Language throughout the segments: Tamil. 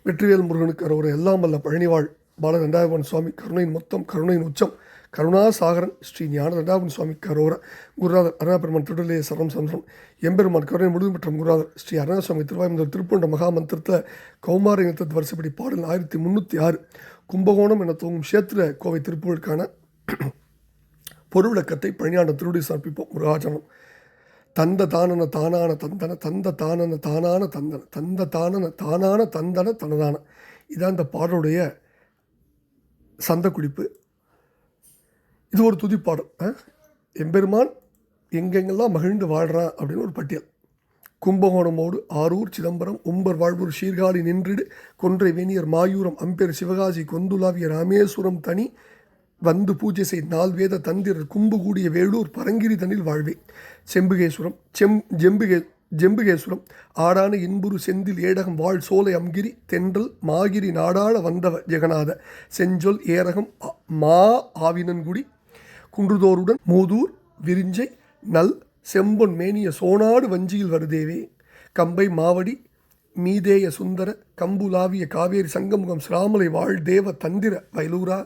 வெற்றிவேல் முருகனுக்கு அரோர எல்லாம் வல்ல பழனிவாழ் பால தண்டாயுதபாணி சுவாமி கருணையின் மொத்தம் கருணையின் உச்சம் கருணாசாகரன் ஸ்ரீ ஞான தண்டாயுதபாணி சுவாமிக்கு அரோர குருநாதர் அருணாபெருமான் திருடலே சரம் சம்சம் எம்பெருமான் கருணை முழுதும் பெற்ற குருநாதர் ஸ்ரீ அருணாசுவாமி திருவாயுந்தர் திருப்பூண்ட மகாமந்திரத்தில் கௌமார இனத்தது வரிசைப்படி பாடல் 1306 கும்பகோணம் என துவங்கும் கஷேத்திர கோவை திருப்புகளுக்கான பொருள் விளக்கத்தை பழனியாண்ட திருடி சமர்ப்பிப்போம். முருகாச்சரணம். தந்த தானன தானான தந்தன தந்த தானன தானான தந்தன தந்த தானன தானான தந்தன தனதான. இதான் இந்த பாடலுடைய சந்த குறிப்பு. இது ஒரு துதிப்பாடல். எம்பெருமான் எங்கெங்கெல்லாம் மகிழ்ந்து வாழ்கிறான் அப்படின்னு ஒரு பட்டியல். கும்பகோணமோடு ஆரூர் சிதம்பரம் உம்பர் வாழ்வூர் சீர்காழி நின்றிடு கொன்றை வேணியர் மாயூரம் அம்பேர் சிவகாசி கொந்துலாவிய ராமேஸ்வரம் தனி வந்து பூஜை செய் நாள் வேத தந்திரர் கும்பு கூடிய வேளூர் பரங்கிரி தனில் வாழ்வே செம்புகேஸ்வரம் ஜெம்புகேஸ்வரம் ஆடான இன்புரு செந்தில் ஏடகம் வாழ் சோலை அம்கிரி தென்றல் மாகிரி நாடாள வந்தவ ஜெகநாத செஞ்சொல் ஏரகம் மா ஆவினன்குடி குன்றுதோருடன் மூதூர் விரிஞ்சை நல் செம்பொன் மேனிய சோனாடு வஞ்சியில் வருதேவே கம்பை மாவடி மீதேய சுந்தர கம்புலாவிய காவேரி சங்கமுகம் சிராமலை வாழ்தேவ தந்திர வயலூரா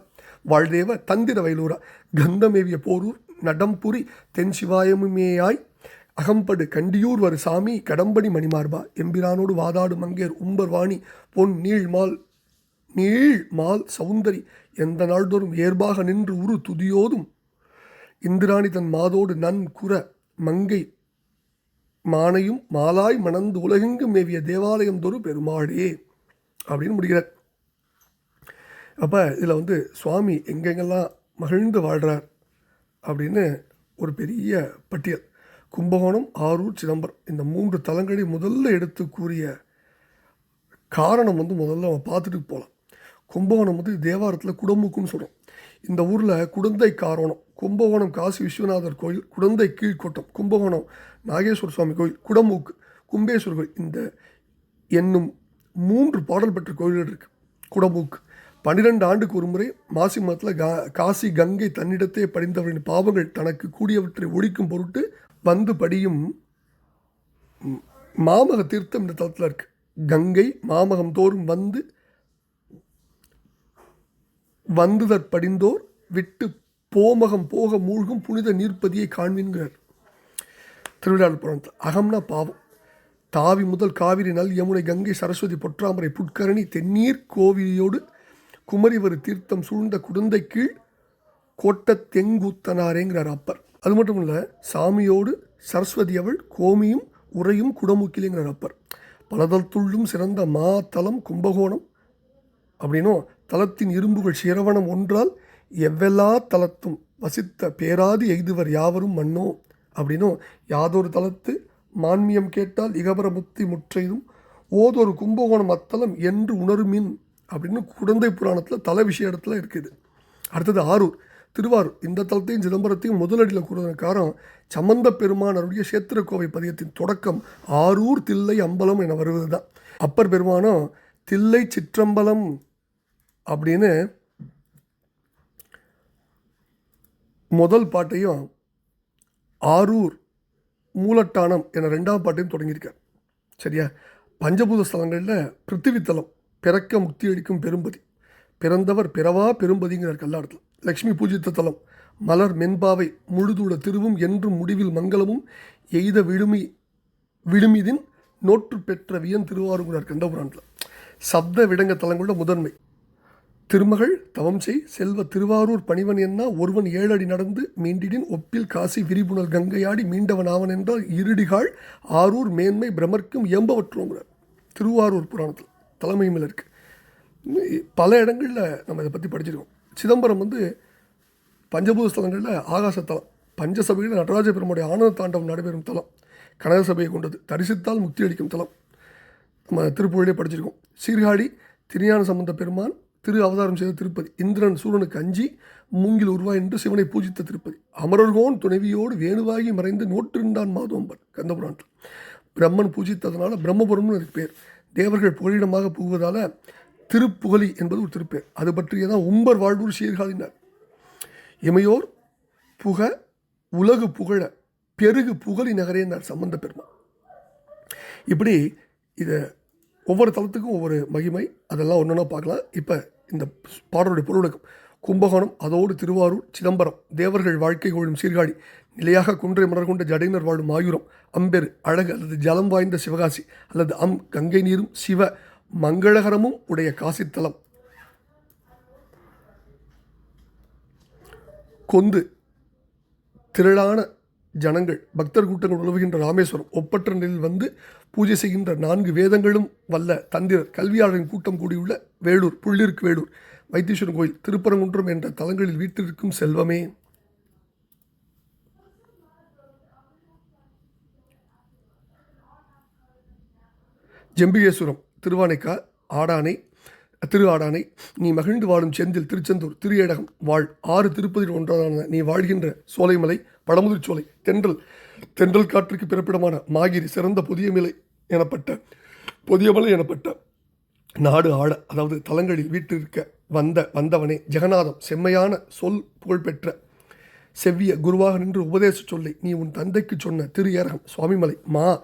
வாழ்தேவ தந்திர வயலூரா கந்தமேவிய போரூர் நடம்புரி தென் சிவாயமுமேயாய் அகம்படு கண்டியூர் வரு சாமி கடம்படி மணிமார்பா எம்பிரானோடு வாதாடு மங்கேர் உம்பர் வாணி பொன் நீள் சவுந்தரி எந்த நாள்தோறும் ஏர்பாக நின்று உரு துதியோதும் இந்திராணி தன் மாதோடு நன் குற மங்கை மானையும் மாலாய் மணந்து உலகெங்கும் மேவிய தேவாலயம் தோறு பெருமாளே அப்படின்னு முடிகிறார். அப்போ இதில் சுவாமி எங்கெங்கெல்லாம் மகிழ்ந்து வாழ்கிறார் அப்படின்னு ஒரு பெரிய பட்டியல். கும்பகோணம் ஆரூர் சிதம்பரம் இந்த 3 தலங்களை முதல்ல எடுத்து கூறிய காரணம் முதல்ல நம்ம பார்த்துட்டு போகலாம். கும்பகோணம் தேவாரத்தில் குடமுக்குன்னு சொல்கிறோம். இந்த ஊரில் குடந்தை காரோணம், கும்பகோணம் காசி விஸ்வநாதர் கோயில், குடந்தை கீழ்கோட்டம், கும்பகோணம் நாகேஸ்வர சுவாமி கோயில், குடமூக்கு, கும்பேஸ்வரர் கோயில் இந்த என்னும் 3 பாடல் பெற்ற கோயில்கள் இருக்குது. குடமூக்கு 12 ஆண்டுக்கு ஒரு முறை மாசி மாதத்தில் காசி கங்கை தன்னிடத்தே படிந்தவரின் பாவங்கள் தனக்கு கூடியவற்றை ஒழிக்கும் பொருட்டு வந்து படியும் மாமக தீர்த்தம் இந்த தளத்தில் இருக்கு. கங்கை மாமகம் தோறும் வந்துதற்படிந்தோர் விட்டு போமகம் போக மூழ்கும் புனித நீர்ப்பதியை காண்பின்கிறார் திருவிழாவில் புராணத்தில். அகம்னா பாவம். தாவி முதல் காவிரி நல் யமுனை கங்கை சரஸ்வதி பொற்றாமரை புட்கரணி தென்னீர் கோவிலியோடு குமரிவரு தீர்த்தம் சூழ்ந்த குடந்தை கீழ் கோட்ட தெங்கூத்தனாரேங்கிறார் அப்பர். அது மட்டும் இல்லை, சாமியோடு சரஸ்வதி அவள் கோமியும் உரையும் குடமுக்கிலேங்கிறார் அப்பர். பலதத்துள்ளும் சிறந்த மா தலம் கும்பகோணம் அப்படின்னும் தலத்தின் இரும்புகள் சிரவணம் ஒன்றால் எவ்வெல்லா தலத்தும் வசித்த பேராது எய்துவர் யாவரும் மன்னோ அப்படின்னும் யாதொரு தலத்து மான்மியம் கேட்டால் இகபர முத்தி முற்றையும் ஓதொரு கும்பகோணம் அத்தலம் என்று உணருமின் அப்படின்னு குடந்தை புராணத்தில் தல விஷய இடத்துல இருக்குது. அடுத்தது ஆரூர் திருவாரூர். இந்த தலத்தையும் சிதம்பரத்தையும் முதலடியில் கூறுவதன் காரணம் சம்பந்த பெருமானருடைய சேத்திரக்கோவை பதியத்தின் தொடக்கம் ஆரூர் தில்லை அம்பலம் என வருவது தான். அப்பர் பெருமானம் தில்லை சிற்றம்பலம் அப்படின்னு முதல் பாட்டையும் ஆரூர் மூலட்டானம் என 2ஆம் பாட்டையும் தொடங்கியிருக்கார். சரியா? பஞ்சபூத ஸ்தலங்களில் பிருத்திவித்தலம் பிறக்க முக்தி அளிக்கும் பெரும்பதி, பிறந்தவர் பிறவா பெரும்பதிங்கிறார் கல்லாடத்தில். லக்ஷ்மி பூஜித்த தலம் மலர் மென்பாவை முழுதுள்ள திருவும் என்றும் முடிவில் மங்களமும் எய்த விழுமிதின் நோற்று பெற்ற வியன் திருவாரூங்கிறார் கண்டபுராணத்தில். சப்த விடங்க தலங்களோட முதன்மை திருமகள் தவம் செய் செல்வ திருவாரூர் பணிவன் என்ன ஒருவன் 7 அடி நடந்து மீண்டிடின் ஒப்பில் காசி விரிபுணல் கங்கையாடி மீண்டவன் ஆவன் என்றால் இருடிகாள் ஆரூர் மேன்மை பிரமர்க்கும் இயம்பவற்றோங்கிறார் திருவாரூர் புராணத்தில் தலைமையில் இருக்குது. பல இடங்களில் நம்ம இதை பற்றி படிச்சிருக்கோம். சிதம்பரம் பஞ்சபூத ஸ்தலங்களில் ஆகாசத்தலம், பஞ்சசபையில் நடராஜ பெருமானுடைய ஆனந்த தாண்டவம் நடைபெறும் தலம், கனக சபையை கொண்டது, தரிசித்தால் முக்தி அளிக்கும் தலம், நம்ம திருப்புகழிலே படிச்சிருக்கோம். சீர்காழி திருஞான சம்பந்த பெருமான் திரு அவதாரம் செய்த திருப்பதி, இந்திரன் சூரனுக்கு அஞ்சி மூங்கில் உருவாய் என்று சிவனை பூஜித்த திருப்பதி, அமரர்கோன் துணைவியோடு வேணுவாகி மறைந்து நோற்றிருந்தான் மாதவம்பன் கந்தபுராணத்தில். பிரம்மன் பூஜித்ததுனால பிரம்மபுரம்னு அதுக்கு பேர். தேவர்கள் புகலிடமாக புகுவதால் திருப்புகலி என்பது ஒரு திருப்பேர். அது பற்றியதான் உம்பர் வாழ்வூர் சீர்காழினார். இமையோர் புக உலகு புகழ பெருகு புகழி நகரேன்னார் சம்பந்த பெருமான். இப்படி இதை ஒவ்வொரு தலத்துக்கும் ஒவ்வொரு மகிமை, அதெல்லாம் ஒன்றா பார்க்கலாம். இப்போ இந்த பாடலுடைய பொருளுக்கும் கும்பகோணம், அதோடு திருவாரூர், சிதம்பரம், தேவர்கள் வாழ்க்கை கொள்ளும் சீர்காழி, நிலையாக குன்றை மலர் கொண்ட ஜடையினர் வாழும் மாயூரம், அம்பெரு அழகு அல்லது ஜலம் வாய்ந்த சிவகாசி அல்லது கங்கை நீரும் சிவ மங்களகரமும் உடைய காசித்தலம், கொந்து திரளான ஜனங்கள் பக்தர் கூட்டங்கள் உழவுகின்ற ராமேஸ்வரம், ஒப்பற்ற நிலையில் வந்து பூஜை செய்கின்ற 4 வேதங்களும் வல்ல தந்திரர் கல்வியாளரின் கூட்டம் கூடியுள்ள வேலூர், புள்ளிருக்கு வேலூர், வைத்தீஸ்வரன் கோயில், திருப்பரங்குன்றம் என்ற தலங்களில் வீட்டிற்கும் செல்வமே. ஜெம்பிகேஸ்வரம், திருவானைக்கா, ஆடானை, திரு ஆடானை, நீ மகிழ்ந்து வாழும் செந்தில், திருச்செந்தூர், திரு வாழ் 6 திருப்பதியில் ஒன்றான நீ வாழ்கின்ற சோலைமலை, பழமுதிர் சோலை, தென்றல் காற்றுக்கு பிறப்பிடமான மாகிரி, சிறந்த புதியமலை எனப்பட்ட நாடு ஆட, அதாவது தலங்களில் வீட்டிற்க வந்தவனே, ஜெகநாதம், செம்மையான சொல் புகழ்பெற்ற செவ்விய குருவாக நின்று உபதேச சொல்லை நீ உன் தந்தைக்கு சொன்ன திரு ஏரகம், சுவாமிமலை,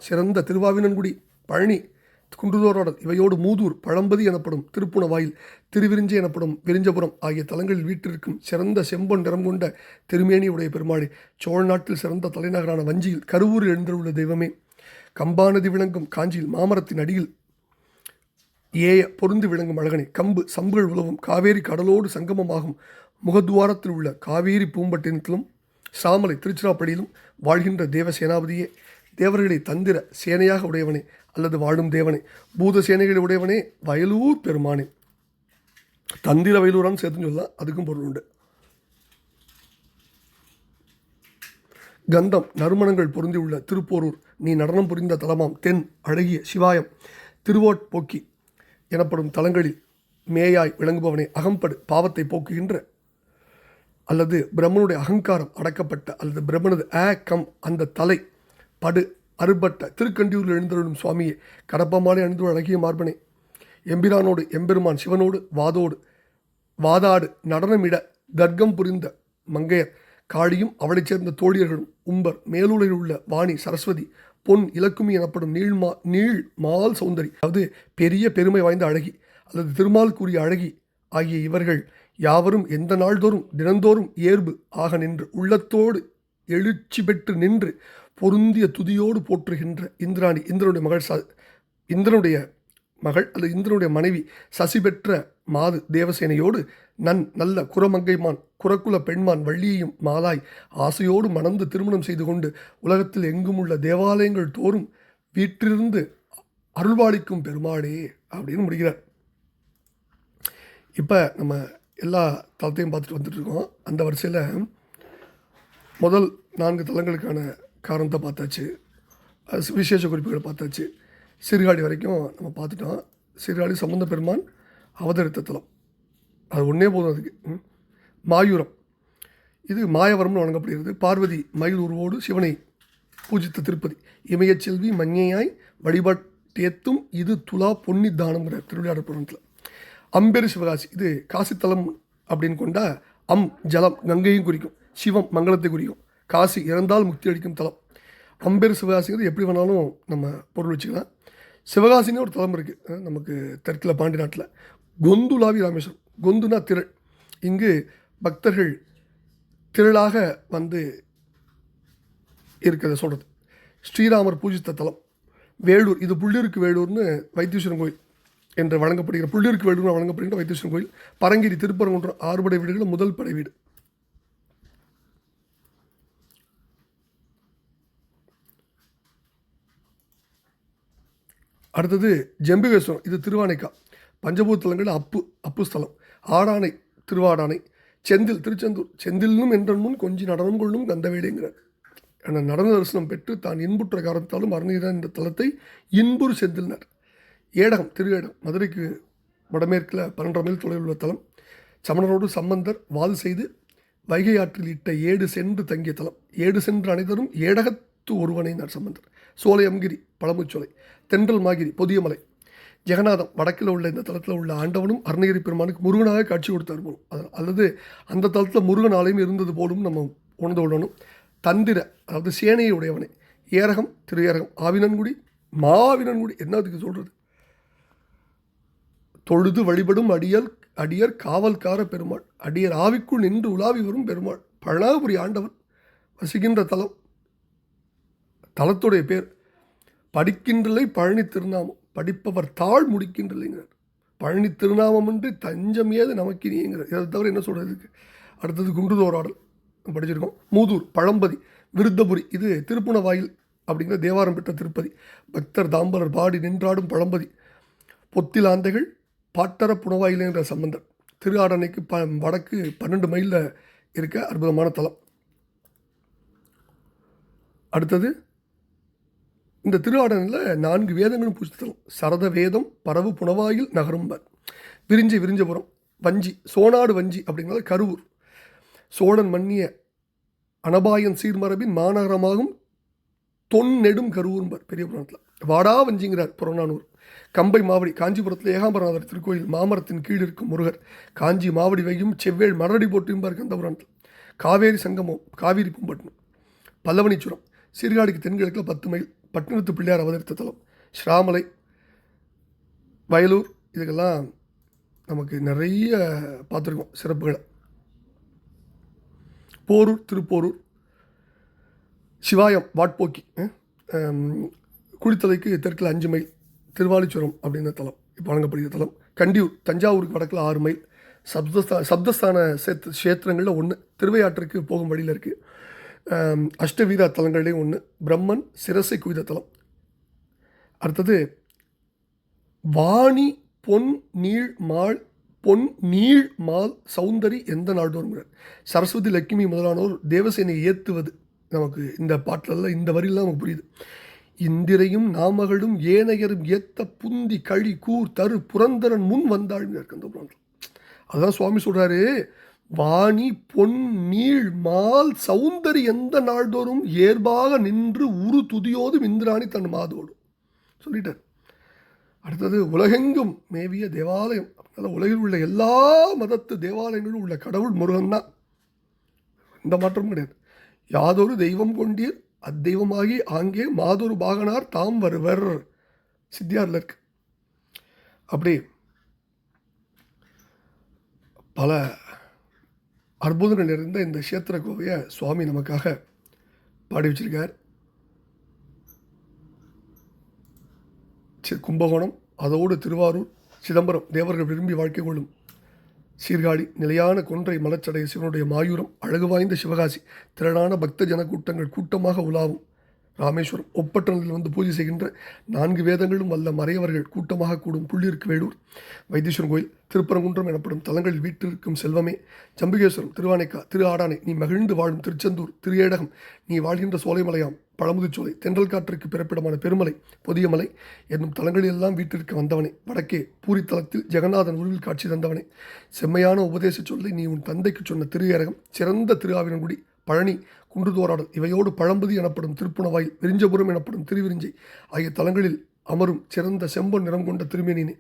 சிறந்த திருவாவினன்குடி, பழனி, குன்றுதோரோடல், இவையோடு மூதூர், பழம்பதி எனப்படும் திருப்புணவாயில், திருவிரிஞ்சி எனப்படும் விரிஞ்சபுரம் ஆகிய தலங்களில் வீட்டிற்கும் சிறந்த செம்பொன் நிறம் கொண்ட திருமேனி உடைய பெருமாளே, சோழ நாட்டில் சிறந்த தலைநகரான வஞ்சியில் கருவூரில் எழுந்துள்ள தெய்வமே, கம்பாநதி விளங்கும் காஞ்சியில் மாமரத்தின் அடியில் பொருந்து விளங்கும் அழகனை, கம்பு சம்புகள் உலவும் காவேரி கடலோடு சங்கமமாகும் முகத்துவாரத்தில் உள்ள காவேரி பூம்பட்டினத்திலும் சாமலை திருச்சிராப்பள்ளியிலும் வாழ்கின்ற தேவ சேனாபதியே, தேவர்களை தந்திர சேனையாக உடையவனே அல்லது வாழும் தேவனே, பூத சேனைகளை உடையவனே, வயலூர் பெருமானே. தந்திர வயலூரான்னு சேர்த்துன்னு சொல்லலாம், அதுக்கும் பொருள் உண்டு. கந்தம் நறுமணங்கள் பொருந்தியுள்ள திருப்போரூர், நீ நடனம் புரிந்த தலமாம் தென் அழகிய சிவாயம், திருவோட்போக்கி எனப்படும் தலங்களில் மேயாய் விளங்குபவனே, அகம்படு பாவத்தை போக்குகின்ற அல்லது பிரம்மனுடைய அகங்காரம் அடக்கப்பட்ட அல்லது பிரம்மனது அந்த தலை படு அறுபட்ட திருக்கண்டியூரில் எழுந்தருளும் சுவாமியே, கடப்பமாலை அணிந்து அழகிய மார்பனே, எம்பிரானோடு எம்பெருமான் சிவனோடு வாதாடு நடனமிட கர்க்கம் புரிந்த மங்கையர் காளியும் அவளைச் சேர்ந்த தோழியர்களும் உம்பர், மேலூரில் உள்ள வாணி சரஸ்வதி, பொன் இலக்குமி எனப்படும் நீள் மால் சௌந்தரி, அதாவது பெரிய பெருமை வாய்ந்த அழகி அல்லது திருமால் கூறிய அழகி ஆகிய இவர்கள் யாவரும் எந்த நாள்தோறும் தினந்தோறும் இயல்பு ஆக நின்று உள்ளத்தோடு எழுச்சி பெற்று நின்று பொருந்திய துதியோடு போற்றுகின்ற இந்திராணி, இந்திரனுடைய மகள் அல்லது இந்திரனுடைய மனைவி சசி பெற்ற மாது தேவசேனையோடு நல்ல குரமங்கைமான் குரக்குல பெண்மான் வள்ளியையும் மாலாய் ஆசையோடு மணந்து திருமணம் செய்து கொண்டு உலகத்தில் எங்கும் உள்ள தேவாலயங்கள் தோறும் வீற்றிருந்து அருள்வாளிக்கும் பெருமாளே அப்படின்னு முடிகிறார். இப்போ நம்ம எல்லா தலத்தையும் பார்த்துட்டு வந்துட்டுருக்கோம். அந்த வரிசையில் முதல் 4 தலங்களுக்கான காரணத்தை பார்த்தாச்சு, விசேஷ குறிப்புகளை பார்த்தாச்சு. சீர்காழி வரைக்கும் நம்ம பார்த்துட்டோம். சீர்காழி சம்பந்த பெருமான் அவதரித்த தலம், அது ஒன்றே போதும். அதுக்கு மாயூரம், இது மாயவரம்னு வழங்கப்படுகிறது. பார்வதி மயில் உருவோடு சிவனை பூஜித்த திருப்பதி, இமயச் செல்வி மஞ்ஞையாய் வழிபாட்டேத்தும் இது துலா பொன்னி தானம்ங்கிற திருவிளையாடல் புராணத்தில். அம்பெரு சிவகாசி, இது காசித்தலம் அப்படின்னு கொண்டா ஜலம் கங்கையும் குறிக்கும், சிவம் மங்களத்தை குறிக்கும், காசி இறந்தால் முக்தி அளிக்கும் தலம். அம்பெரு சிவகாசிங்கிறது எப்படி வேணாலும் நம்ம பொருள் வச்சுக்கலாம். சிவகாசின்னு ஒரு தலம் இருக்குது நமக்கு தெற்கில் பாண்டி நாட்டில். கொந்துலாவி ராமேஸ்வரம், கொந்துனா திரள், இங்கு பக்தர்கள் திரளாக வந்து இருக்கிறத சொல்கிறது. ஸ்ரீராமர் பூஜித்த தலம். வேலூர், இது புள்ளிருக்கு வேலூர்னு வைத்தீஸ்வரன் கோயில் என்று வழங்கப்படுகிற, புள்ளிருக்கு வேலூர்னு வழங்கப்படுகிற வைத்தீஸ்வரன் கோயில். பரங்கிரி திருப்பரங்குன்றம் 6 படை வீடுகளில் முதல் படை வீடு. அடுத்தது ஜெம்பிகேஸ்வரம், இது திருவானைக்கா. பஞ்சபூதலங்கள் அப்பு ஸ்தலம். ஆடானை திருவாடானை. செந்தில் திருச்செந்தூர், செந்திலும் என்றன் முன் கொஞ்சி நடனம் கொள்ளும் கந்தவேடைங்கிறார். நடன தரிசனம் பெற்று தான் இன்புற்ற காரணத்தாலும் அருணீர இந்த தலத்தை இன்புறு செந்தில்னர். ஏடகம் திரு மதுரைக்கு வடமேற்கில் 12 மைல் தொலைவில் உள்ள தலம். சமணரோடு சம்பந்தர் வால் செய்து வைகை ஆற்றில் இட்ட 7 சென்று தங்கிய தலம். 7 சென்று அனைத்தரும் ஏடகத்து ஒருவனைனார் சம்பந்தர். சோலையம்கிரி பழமுச்சோலை. தென்றல் மாகிரி பொதியமலை. ஜெகநாதம் வடக்கில் உள்ள இந்த தலத்தில் உள்ள ஆண்டவனும் அருணகிரி பெருமானுக்கு முருகனாக காட்சி கொடுத்தார் போலும், அல்லது அந்த தலத்தில் முருகன் ஆலயம் இருந்தது போலும் நம்ம உணர்ந்து கொள்ளணும். தந்திர, அதாவது சேனையை உடையவனை. ஏரகம் திரு ஏரகம். ஆவினன்குடி மாவினன்குடி, என்ன அதுக்கு சொல்கிறது, தொழுது வழிபடும் அடியர் காவல்கார பெருமாள், அடியர் ஆவிக்குள் நின்று உலாவி வரும் பெருமாள், பழனாபுரி ஆண்டவன் வசிக்கின்ற தலம். தலத்துடைய பேர் படிக்கின்றலை பழனி திருநாமம், படிப்பவர் தாழ் முடிக்கின்றலைங்கிறார். பழனி திருநாமம் என்று தஞ்சம் ஏது நமக்கு நீங்கிறார். இதை தவிர என்ன சொல்கிறதுக்கு? அடுத்தது குன்றுதோராடல் படிச்சிருக்கோம். மூதூர், பழம்பதி, விருத்தபுரி, இது திருப்புணவாயில் அப்படிங்கிற தேவாரம் பெற்ற திருப்பதி. பக்தர் தாம்பலர் பாடி நின்றாடும் பழம்பதி. பொத்திலாந்தைகள் பாட்டர புணவாயில் என்ற சம்பந்தர். திரு ஆடனைக்கு வடக்கு 12 மைலில் இருக்க அற்புதமான தலம். அடுத்தது இந்த திரு ஆடனில் 4 வேதங்களும் பூஜித்த தலம். சரத வேதம், பரவு, புணவாயில், நகரும்பர். விரிஞ்சபுரம், வஞ்சி, சோனாடு வஞ்சி அப்படிங்கிறது கருவூர். சோழன் மன்னிய அனபாயன் சீர்மரபின் மாநகரமாகும் தொன்னெடும் கருவூர்பர் பெரிய புராணத்தில். வாடா வஞ்சிங்கிறார் புறநானூர். கம்பை மாவடி, காஞ்சிபுரத்தில் ஏகாம்பரநாதர் திருக்கோயில், மாமரத்தின் கீழ் இருக்கும் முருகர். காஞ்சி மாவடி வையும் செவ்வேள் மரடி போட்டியும்பார் கந்த புராணத்தில். காவேரி சங்கமம், காவிரி பூம்பட்டினம். பல்லவனீச்சுரம், சீர்காழிக்கு தென்கிழக்கில் 10 மைல், பட்டினத்து பிள்ளையார் அவதரித்த தலம். ஸ்ராமலை, வயலூர், இதுக்கெல்லாம் நமக்கு நிறைய பார்த்துருக்கோம் சிறப்புகளை. போரூர், திருப்போரூர், சிவாயம், வாட்போக்கி, குளித்தலைக்கு தெற்கில் 5 மைல், திருவாலிச்சுரம் அப்படின்ற தலம் இப்போ வழங்கப்படுகிற தலம். கண்டியூர், தஞ்சாவூருக்கு வடக்கில் 6 மைல், சப்தஸ்தான கஷேத்திரங்களில் 1, திருவையாற்றுக்கு போகும் வழியில் இருக்குது. அஷ்டவீர தலங்கள்லேயும் 1, பிரம்மன் சிரசை குவித தலம். அடுத்தது வாணி பொன் நீள் மால் சௌந்தரி எந்த நாள்தோறுங்கிறார். சரஸ்வதி, லட்சுமி முதலானோர் தேவசேனையை ஏற்றுவது நமக்கு இந்த பாட்டிலெல்லாம், இந்த வரியில் நமக்கு புரியுது. இந்திரையும் நாமகளும் ஏனையரும் ஏத்த புந்தி கழி கூர் தரு புரந்தரன் முன் வந்தாள்ங்கிறார் அந்த புராணத்தில். அதுதான் சுவாமி சொல்கிறாரு, வாணி பொன் நீள் மால் சௌந்தரி எந்த நாள்தோறும் ஏர்பாக நின்று உரு துதியோதும் இந்திராணி தன் மாதோடும் சொல்லிட்டார். அடுத்தது உலகெங்கும் மேவிய தேவாலயம். அதனால் உலகில் உள்ள எல்லா மதத்து தேவாலயங்களும் உள்ள கடவுள் முருகன் தான், எந்த மாற்றமும் கிடையாது. யாதொரு தெய்வம் கொண்டீர் அத்தெய்வமாகி ஆங்கே மாதொரு பாகனார் தாம் வருவர் சித்தியாரில் இருக்கு. அப்படி பல அற்புதங்கள் நிறைந்த இந்த கஷேத்திர கோவையை சுவாமி நமக்காக பாடி வச்சிருக்கார். கும்பகோணம், அதோடு திருவாரூர், சிதம்பரம் தேவர்கள் விரும்பி வாழ்க்கை கொள்ளும் சீர்காழி, நிலையான கொன்றை மலச்சடைய சிவனுடைய மாயூரம், அழகு வாய்ந்த சிவகாசி, திரளான பக்த ஜன கூட்டங்கள் கூட்டமாக உலாவும் ராமேஸ்வரம், ஒப்பற்ற நிலையில் வந்து பூஜை செய்கின்ற 4 வேதங்களும் வல்ல மறையவர்கள் கூட்டமாக கூடும் புள்ளிருக்கு வேலூர், வைத்தீஸ்வரன் கோயில், திருப்பரங்குன்றம் எனப்படும் தலங்களில் வீட்டிற்கும் செல்வமே, ஜம்புகேஸ்வரம், திருவானைக்கா, திரு ஆடானை, நீ மகிழ்ந்து வாழும் திருச்செந்தூர், திரு ஏடகம், நீ வாழ்கின்ற சோலைமலையாம், பழமுதிர்ச்சோலை, தென்றல் காற்றுக்கு பிறப்பிடமான பெருமலை, பொதியமலை என்னும் தலங்களிலெல்லாம் வீட்டிற்கு வந்தவனே, வடக்கே பூரித்தலத்தில் ஜெகநாதன் உருவில் காட்சி தந்தவனே, செம்மையான உபதேச சொல்லை நீ உன் தந்தைக்கு சொன்ன திரு ஏரகம், சிறந்த திரு ஆவினங்குடி, பழனி, குன்றுதோராடல் இவையோடு பழம்பதி எனப்படும் திருப்புணவாயில், விரிஞ்சபுரம் எனப்படும் திருவிரிஞ்சை ஆகிய தலங்களில் அமரும் சிறந்த செம்பொன் நிறம் கொண்ட திருமேனினே,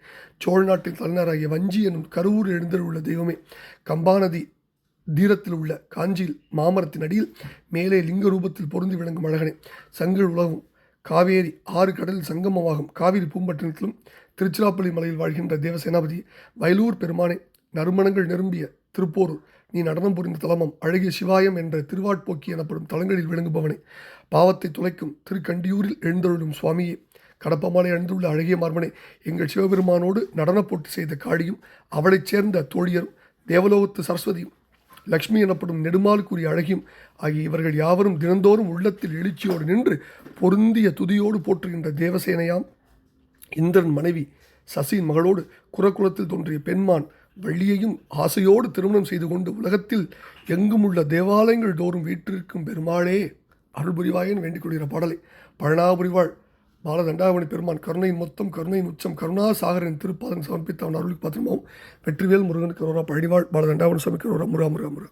சோழ நாட்டின் தலைநகராகிய வஞ்சி என்னும் கருவூர் எழுந்தருள்ள தெய்வமே, கம்பாநதி தீரத்தில் உள்ள காஞ்சியில் மாமரத்தின் அடியில் மேலே லிங்க ரூபத்தில் பொருந்தி விளங்கும் அழகனே, சங்கில் உலகும் காவேரி 6 கடலில் சங்கமமாகும் காவிரி பூம்பட்டினத்திலும் திருச்சிராப்பள்ளி மலையில் வாழ்கின்ற தேவசேனாபதி, வயலூர் பெருமானே, நறுமணங்கள் நிரம்பிய திருப்போரூர், நீ நடனம் புரிந்த தலமம், அழகிய சிவாயம் என்ற திருவாட்போக்கி எனப்படும் தலங்களில் விளங்குபவனே, பாவத்தை துளைக்கும் திருக்கண்டியூரில் எழுந்தருளும் சுவாமியே, கடப்பமாலை அணிந்துள்ள அழகிய மார்மனே, எங்கள் சிவபெருமானோடு நடனப் போட்டி செய்த காளியும் அவளைச் சேர்ந்த தோழியரும், தேவலோகத்து சரஸ்வதியும், லக்ஷ்மி எனப்படும் நெடுமாலுக்குரிய அழகியும் ஆகிய இவர்கள் யாவரும் தினந்தோறும் உள்ளத்தில் எழுச்சியோடு நின்று பொருந்திய துதியோடு போற்றுகின்ற தேவசேனையாம் இந்திரன் மனைவி சசியின் மகளோடு குரகுலத்தில் தோன்றிய பெண்மான் வள்ளியையும் ஆசையோடு திருமணம் செய்து கொண்டு உலகத்தில் எங்கும் உள்ள தேவாலயங்கள் தோறும் வீற்றிருக்கும் பெருமாளே அருள் புரிவாயன் வேண்டிக் கொள்கிற பாடலை பழனாபுரிவாள் பாலதண்டாவணி பெருமான் கருணையின் மொத்தம் கருணையின் உச்சம் கருணாசாகரின் திருப்பாதன் சமர்ப்பித்த அவன் அருளுக்கு பாத்திரமாவும் வெற்றிவேல் முருகனுக்கு ரோரா பழனிவாள் பாலதண்டாவணி சுவாமிக்கு ரோரா முருகா முருகா முருகா.